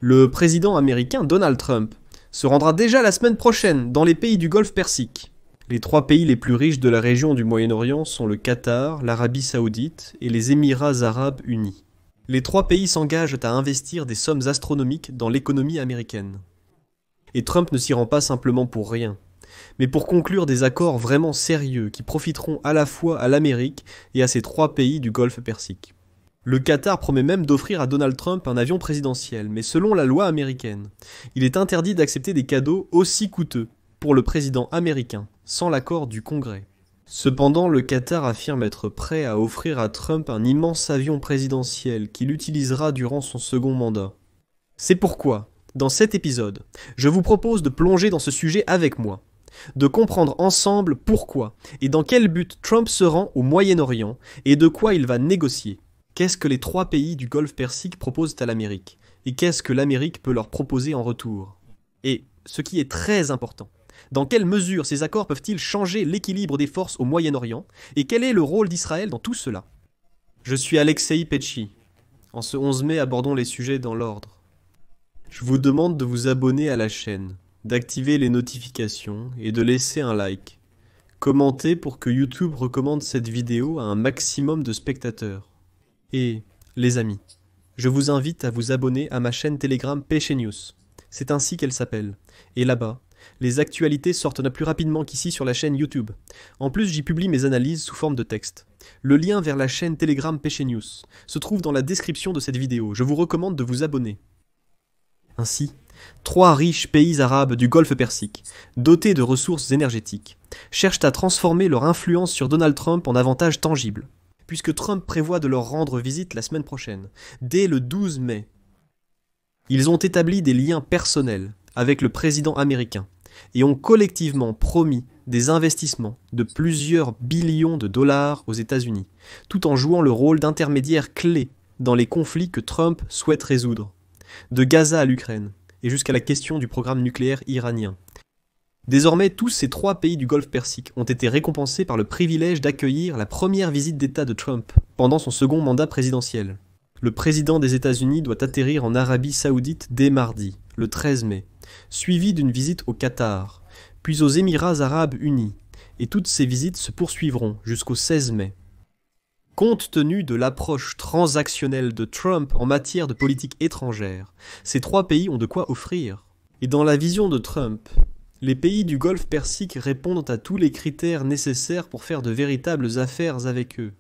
Le président américain Donald Trump se rendra déjà la semaine prochaine dans les pays du Golfe Persique. Les 3 pays les plus riches de la région du Moyen-Orient sont le Qatar, l'Arabie Saoudite et les Émirats Arabes Unis. Les 3 pays s'engagent à investir des sommes astronomiques dans l'économie américaine. Et Trump ne s'y rend pas simplement pour rien, mais pour conclure des accords vraiment sérieux qui profiteront à la fois à l'Amérique et à ces 3 pays du Golfe Persique. Le Qatar promet même d'offrir à Donald Trump un avion présidentiel, mais selon la loi américaine, il est interdit d'accepter des cadeaux aussi coûteux pour le président américain, sans l'accord du Congrès. Cependant, le Qatar affirme être prêt à offrir à Trump un immense avion présidentiel qu'il utilisera durant son second mandat. C'est pourquoi, dans cet épisode, je vous propose de plonger dans ce sujet avec moi, de comprendre ensemble pourquoi et dans quel but Trump se rend au Moyen-Orient et de quoi il va négocier. Qu'est-ce que les 3 pays du Golfe Persique proposent à l'Amérique? Et qu'est-ce que l'Amérique peut leur proposer en retour? Et, ce qui est très important, dans quelle mesure ces accords peuvent-ils changer l'équilibre des forces au Moyen-Orient? Et quel est le rôle d'Israël dans tout cela? Je suis Alexei Petchi. En ce 11 mai, abordons les sujets dans l'ordre. Je vous demande de vous abonner à la chaîne, d'activer les notifications et de laisser un like. Commentez pour que YouTube recommande cette vidéo à un maximum de spectateurs. Et, les amis, je vous invite à vous abonner à ma chaîne Telegram Péché News. C'est ainsi qu'elle s'appelle. Et là-bas, les actualités sortent plus rapidement qu'ici sur la chaîne YouTube. En plus, j'y publie mes analyses sous forme de texte. Le lien vers la chaîne Telegram Péché News se trouve dans la description de cette vidéo. Je vous recommande de vous abonner. Ainsi, 3 riches pays arabes du Golfe Persique, dotés de ressources énergétiques, cherchent à transformer leur influence sur Donald Trump en avantage tangible, puisque Trump prévoit de leur rendre visite la semaine prochaine, dès le 12 mai. Ils ont établi des liens personnels avec le président américain et ont collectivement promis des investissements de plusieurs billions de dollars aux États-Unis, tout en jouant le rôle d'intermédiaire clé dans les conflits que Trump souhaite résoudre, de Gaza à l'Ukraine et jusqu'à la question du programme nucléaire iranien. Désormais, tous ces 3 pays du Golfe Persique ont été récompensés par le privilège d'accueillir la première visite d'État de Trump pendant son second mandat présidentiel. Le président des États-Unis doit atterrir en Arabie Saoudite dès mardi, le 13 mai, suivi d'une visite au Qatar, puis aux Émirats Arabes Unis, et toutes ces visites se poursuivront jusqu'au 16 mai. Compte tenu de l'approche transactionnelle de Trump en matière de politique étrangère, ces 3 pays ont de quoi offrir. Et dans la vision de Trump, les pays du Golfe Persique répondent à tous les critères nécessaires pour faire de véritables affaires avec eux.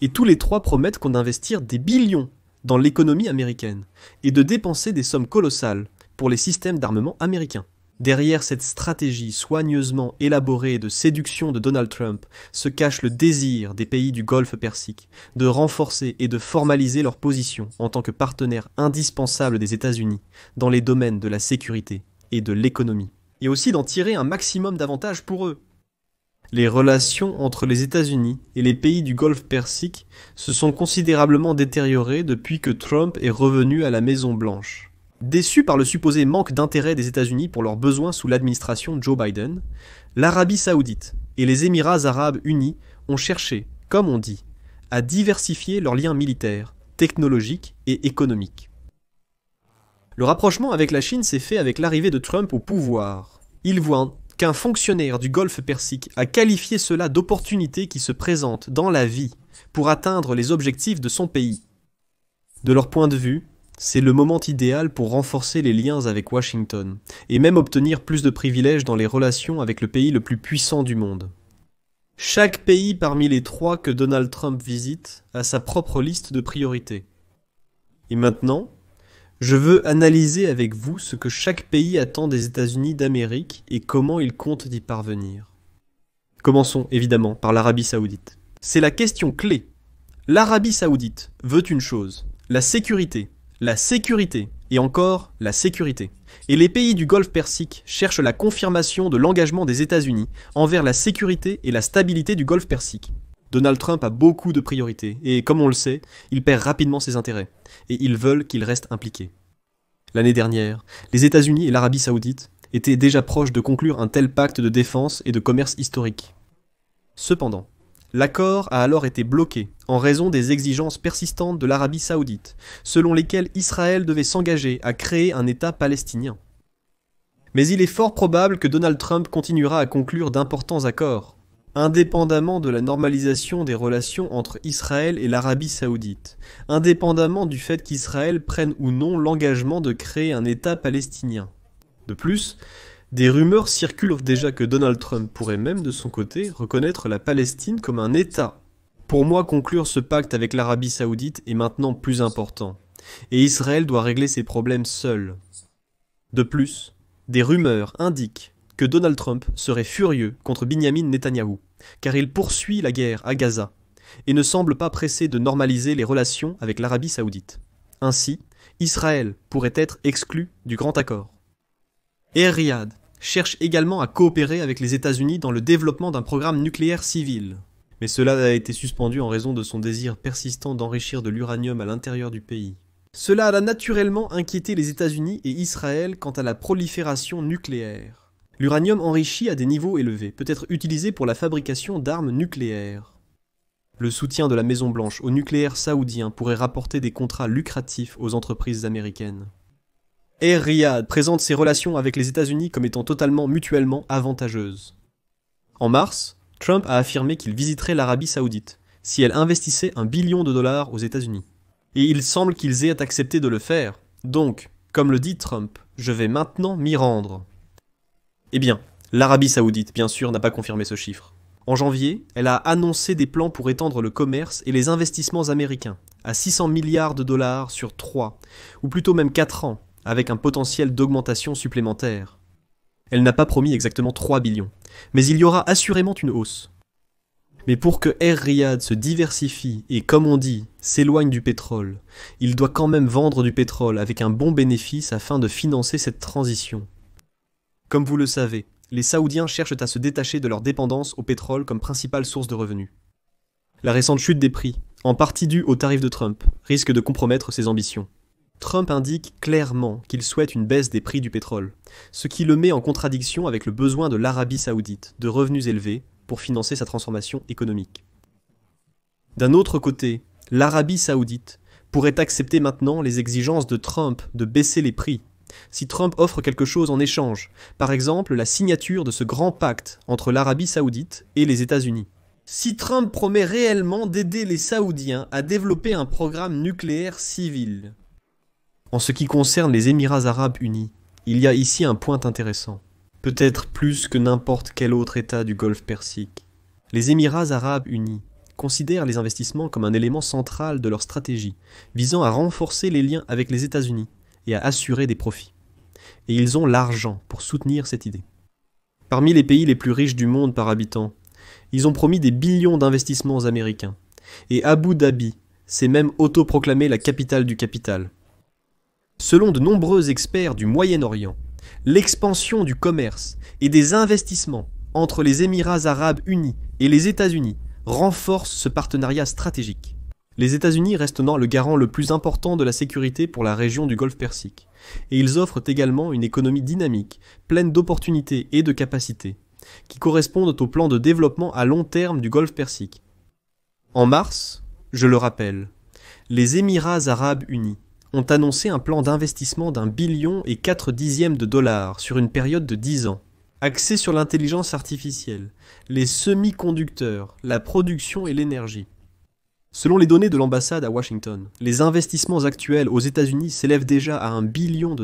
Et tous les 3 promettent qu'on investir des billions dans l'économie américaine et de dépenser des sommes colossales pour les systèmes d'armement américains. Derrière cette stratégie soigneusement élaborée de séduction de Donald Trump se cache le désir des pays du Golfe Persique de renforcer et de formaliser leur position en tant que partenaire indispensable des États-Unis dans les domaines de la sécurité et de l'économie, et aussi d'en tirer un maximum d'avantages pour eux. Les relations entre les États-Unis et les pays du Golfe Persique se sont considérablement détériorées depuis que Trump est revenu à la Maison-Blanche. Déçus par le supposé manque d'intérêt des États-Unis pour leurs besoins sous l'administration Joe Biden, l'Arabie Saoudite et les Émirats Arabes Unis ont cherché, comme on dit, à diversifier leurs liens militaires, technologiques et économiques. Le rapprochement avec la Chine s'est fait avec l'arrivée de Trump au pouvoir. Il voit qu'un fonctionnaire du Golfe Persique a qualifié cela d'opportunité qui se présente dans la vie pour atteindre les objectifs de son pays. De leur point de vue, c'est le moment idéal pour renforcer les liens avec Washington, et même obtenir plus de privilèges dans les relations avec le pays le plus puissant du monde. Chaque pays parmi les 3 que Donald Trump visite a sa propre liste de priorités. Et maintenant, je veux analyser avec vous ce que chaque pays attend des États-Unis d'Amérique et comment ils comptent y parvenir. Commençons évidemment par l'Arabie Saoudite. C'est la question clé. L'Arabie Saoudite veut une chose, la sécurité et encore la sécurité. Et les pays du Golfe Persique cherchent la confirmation de l'engagement des États-Unis envers la sécurité et la stabilité du Golfe Persique. Donald Trump a beaucoup de priorités et, comme on le sait, il perd rapidement ses intérêts et ils veulent qu'il reste impliqué. L'année dernière, les États-Unis et l'Arabie Saoudite étaient déjà proches de conclure un tel pacte de défense et de commerce historique. Cependant, L'accord a alors été bloqué en raison des exigences persistantes de l'Arabie saoudite, selon lesquelles Israël devait s'engager à créer un État palestinien. Mais il est fort probable que Donald Trump continuera à conclure d'importants accords, indépendamment de la normalisation des relations entre Israël et l'Arabie saoudite, indépendamment du fait qu'Israël prenne ou non l'engagement de créer un État palestinien. De plus, des rumeurs circulent déjà que Donald Trump pourrait même de son côté reconnaître la Palestine comme un État. Pour moi, conclure ce pacte avec l'Arabie saoudite est maintenant plus important, et Israël doit régler ses problèmes seul. De plus, des rumeurs indiquent que Donald Trump serait furieux contre Binyamin Netanyahou, car il poursuit la guerre à Gaza, et ne semble pas pressé de normaliser les relations avec l'Arabie saoudite. Ainsi, Israël pourrait être exclu du Grand Accord. Air Riyad cherche également à coopérer avec les États-Unis dans le développement d'un programme nucléaire civil. Mais cela a été suspendu en raison de son désir persistant d'enrichir de l'uranium à l'intérieur du pays. Cela a naturellement inquiété les États-Unis et Israël quant à la prolifération nucléaire. L'uranium enrichi à des niveaux élevés peut être utilisé pour la fabrication d'armes nucléaires. Le soutien de la Maison-Blanche au nucléaire saoudien pourrait rapporter des contrats lucratifs aux entreprises américaines. Air Riyad présente ses relations avec les États-Unis comme étant totalement mutuellement avantageuses. En mars, Trump a affirmé qu'il visiterait l'Arabie saoudite si elle investissait $1 billion aux États-Unis. Et il semble qu'ils aient accepté de le faire. Donc, comme le dit Trump, je vais maintenant m'y rendre. Eh bien, l'Arabie saoudite, bien sûr, n'a pas confirmé ce chiffre. En janvier, elle a annoncé des plans pour étendre le commerce et les investissements américains à $600 milliards sur 3, ou plutôt même 4 ans, avec un potentiel d'augmentation supplémentaire. Elle n'a pas promis exactement 3 billions, mais il y aura assurément une hausse. Mais pour que Air Riyad se diversifie et, comme on dit, s'éloigne du pétrole, il doit quand même vendre du pétrole avec un bon bénéfice afin de financer cette transition. Comme vous le savez, les Saoudiens cherchent à se détacher de leur dépendance au pétrole comme principale source de revenus. La récente chute des prix, en partie due aux tarifs de Trump, risque de compromettre ses ambitions. Trump indique clairement qu'il souhaite une baisse des prix du pétrole, ce qui le met en contradiction avec le besoin de l'Arabie saoudite de revenus élevés pour financer sa transformation économique. D'un autre côté, l'Arabie saoudite pourrait accepter maintenant les exigences de Trump de baisser les prix, si Trump offre quelque chose en échange, par exemple la signature de ce grand pacte entre l'Arabie saoudite et les États-Unis. Si Trump promet réellement d'aider les Saoudiens à développer un programme nucléaire civil. En ce qui concerne les Émirats arabes unis, il y a ici un point intéressant. Peut-être plus que n'importe quel autre État du Golfe Persique. Les Émirats arabes unis considèrent les investissements comme un élément central de leur stratégie, visant à renforcer les liens avec les États-Unis et à assurer des profits. Et ils ont l'argent pour soutenir cette idée. Parmi les pays les plus riches du monde par habitant, ils ont promis des billions d'investissements américains. Et Abu Dhabi s'est même autoproclamé la capitale du capital. Selon de nombreux experts du Moyen-Orient, l'expansion du commerce et des investissements entre les Émirats arabes unis et les États-Unis renforce ce partenariat stratégique. Les États-Unis restent le garant le plus important de la sécurité pour la région du Golfe Persique, et ils offrent également une économie dynamique, pleine d'opportunités et de capacités, qui correspondent au plan de développement à long terme du Golfe Persique. En mars, je le rappelle, les Émirats arabes unis ont annoncé un plan d'investissement d'1,4 billion sur une période de 10 ans, axé sur l'intelligence artificielle, les semi-conducteurs, la production et l'énergie. Selon les données de l'ambassade à Washington, les investissements actuels aux États-Unis s'élèvent déjà à $1 billion.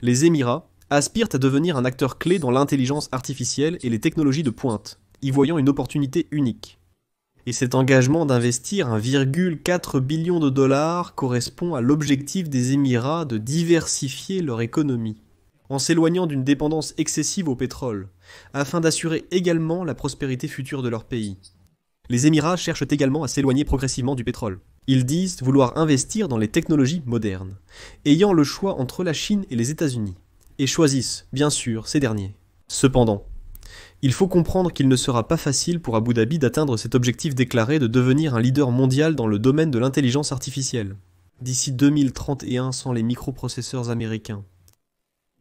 Les Émirats aspirent à devenir un acteur clé dans l'intelligence artificielle et les technologies de pointe, y voyant une opportunité unique. Et cet engagement d'investir $1,4 billion correspond à l'objectif des Émirats de diversifier leur économie, en s'éloignant d'une dépendance excessive au pétrole, afin d'assurer également la prospérité future de leur pays. Les Émirats cherchent également à s'éloigner progressivement du pétrole. Ils disent vouloir investir dans les technologies modernes, ayant le choix entre la Chine et les États-Unis, et choisissent, bien sûr, ces derniers. Cependant, il faut comprendre qu'il ne sera pas facile pour Abu Dhabi d'atteindre cet objectif déclaré de devenir un leader mondial dans le domaine de l'intelligence artificielle, d'ici 2031 sans les microprocesseurs américains.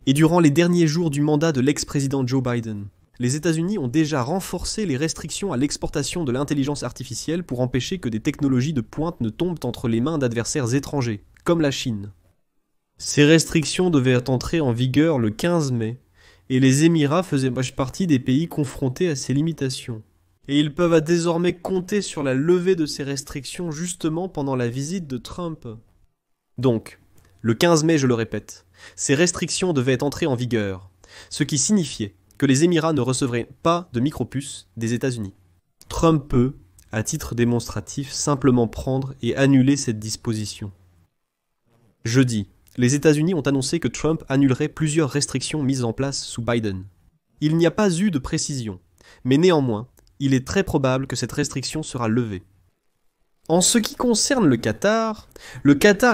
Et durant les derniers jours du mandat de l'ex-président Joe Biden, les États-Unis ont déjà renforcé les restrictions à l'exportation de l'intelligence artificielle pour empêcher que des technologies de pointe ne tombent entre les mains d'adversaires étrangers, comme la Chine. Ces restrictions devaient entrer en vigueur le 15 mai, et les Émirats faisaient partie des pays confrontés à ces limitations. Et ils peuvent désormais compter sur la levée de ces restrictions justement pendant la visite de Trump. Donc, le 15 mai, je le répète, ces restrictions devaient entrer en vigueur, ce qui signifiait que les Émirats ne recevraient pas de micropuces des États-Unis. Trump peut, à titre démonstratif, simplement prendre et annuler cette disposition. Jeudi, les États-Unis ont annoncé que Trump annulerait plusieurs restrictions mises en place sous Biden. Il n'y a pas eu de précision, mais néanmoins, il est très probable que cette restriction sera levée. En ce qui concerne le Qatar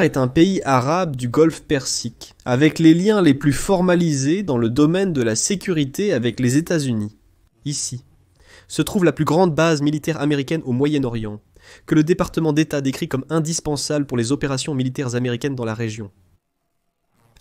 est un pays arabe du Golfe Persique, avec les liens les plus formalisés dans le domaine de la sécurité avec les États-Unis. Ici se trouve la plus grande base militaire américaine au Moyen-Orient, que le département d'État décrit comme indispensable pour les opérations militaires américaines dans la région.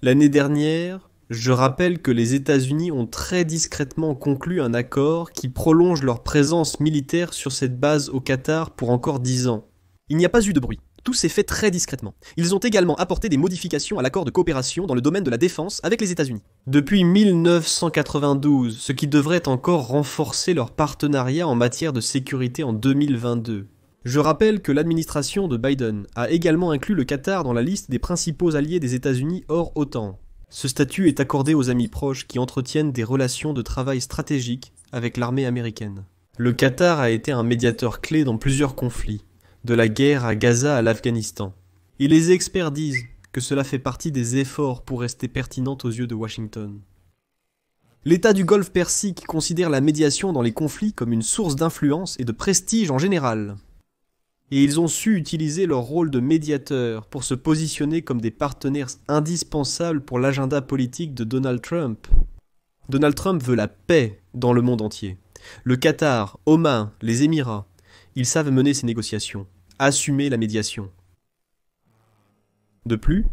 L'année dernière, je rappelle que les États-Unis ont très discrètement conclu un accord qui prolonge leur présence militaire sur cette base au Qatar pour encore 10 ans. Il n'y a pas eu de bruit. Tout s'est fait très discrètement. Ils ont également apporté des modifications à l'accord de coopération dans le domaine de la défense avec les États-Unis. Depuis 1992, ce qui devrait encore renforcer leur partenariat en matière de sécurité en 2022. Je rappelle que l'administration de Biden a également inclus le Qatar dans la liste des principaux alliés des États-Unis hors OTAN. Ce statut est accordé aux amis proches qui entretiennent des relations de travail stratégiques avec l'armée américaine. Le Qatar a été un médiateur clé dans plusieurs conflits, de la guerre à Gaza à l'Afghanistan. Et les experts disent que cela fait partie des efforts pour rester pertinent aux yeux de Washington. L'État du Golfe Persique considère la médiation dans les conflits comme une source d'influence et de prestige en général. Et ils ont su utiliser leur rôle de médiateur pour se positionner comme des partenaires indispensables pour l'agenda politique de Donald Trump. Donald Trump veut la paix dans le monde entier. Le Qatar, Oman, les Émirats, ils savent mener ces négociations, assumer la médiation. De plus,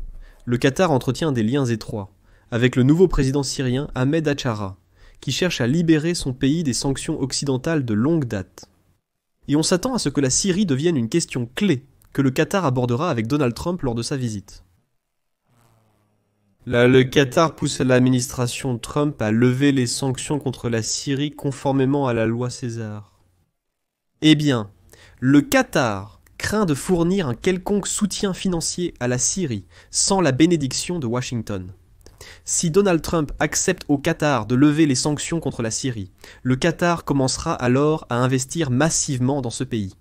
le Qatar entretient des liens étroits avec le nouveau président syrien Ahmed Achara, qui cherche à libérer son pays des sanctions occidentales de longue date. Et on s'attend à ce que la Syrie devienne une question clé que le Qatar abordera avec Donald Trump lors de sa visite. Là, le Qatar pousse l'administration Trump à lever les sanctions contre la Syrie conformément à la loi César. Eh bien, le Qatar craint de fournir un quelconque soutien financier à la Syrie sans la bénédiction de Washington. Si Donald Trump accepte au Qatar de lever les sanctions contre la Syrie, le Qatar commencera alors à investir massivement dans ce pays.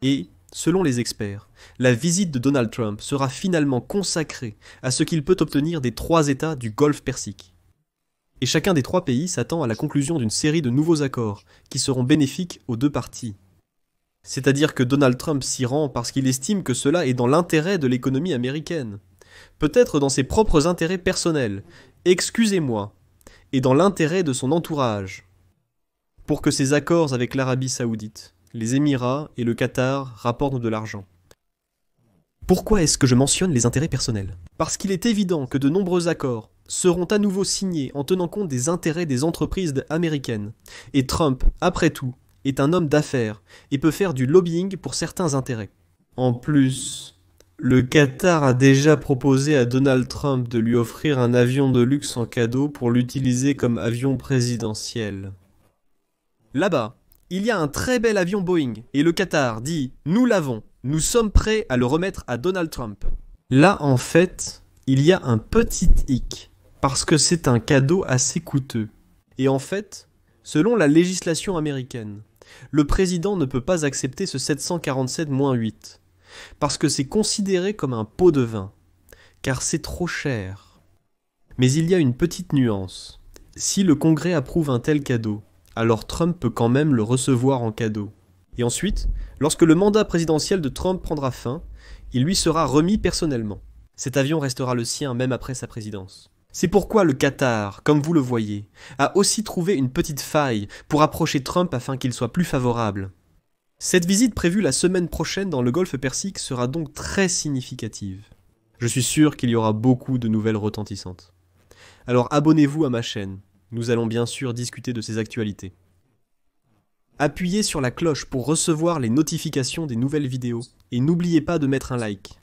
Et, selon les experts, la visite de Donald Trump sera finalement consacrée à ce qu'il peut obtenir des 3 États du Golfe Persique. Et chacun des 3 pays s'attend à la conclusion d'une série de nouveaux accords qui seront bénéfiques aux 2 parties. C'est-à-dire que Donald Trump s'y rend parce qu'il estime que cela est dans l'intérêt de l'économie américaine. Peut-être dans ses propres intérêts personnels, excusez-moi, et dans l'intérêt de son entourage, pour que ces accords avec l'Arabie Saoudite, les Émirats et le Qatar rapportent de l'argent. Pourquoi est-ce que je mentionne les intérêts personnels ? Parce qu'il est évident que de nombreux accords seront à nouveau signés en tenant compte des intérêts des entreprises américaines, et Trump, après tout, est un homme d'affaires et peut faire du lobbying pour certains intérêts. En plus, le Qatar a déjà proposé à Donald Trump de lui offrir un avion de luxe en cadeau pour l'utiliser comme avion présidentiel. Là-bas, il y a un très bel avion Boeing, et le Qatar dit « Nous l'avons, nous sommes prêts à le remettre à Donald Trump ». Là, en fait, il y a un petit hic, parce que c'est un cadeau assez coûteux. Et en fait, selon la législation américaine, le président ne peut pas accepter ce 747-8. Parce que c'est considéré comme un pot de vin, car c'est trop cher. Mais il y a une petite nuance. Si le Congrès approuve un tel cadeau, alors Trump peut quand même le recevoir en cadeau. Et ensuite, lorsque le mandat présidentiel de Trump prendra fin, il lui sera remis personnellement. Cet avion restera le sien même après sa présidence. C'est pourquoi le Qatar, comme vous le voyez, a aussi trouvé une petite faille pour approcher Trump afin qu'il soit plus favorable. Cette visite prévue la semaine prochaine dans le Golfe Persique sera donc très significative. Je suis sûr qu'il y aura beaucoup de nouvelles retentissantes. Alors abonnez-vous à ma chaîne, Nous allons bien sûr discuter de ces actualités. Appuyez sur la cloche pour recevoir les notifications des nouvelles vidéos et n'oubliez pas de mettre un like.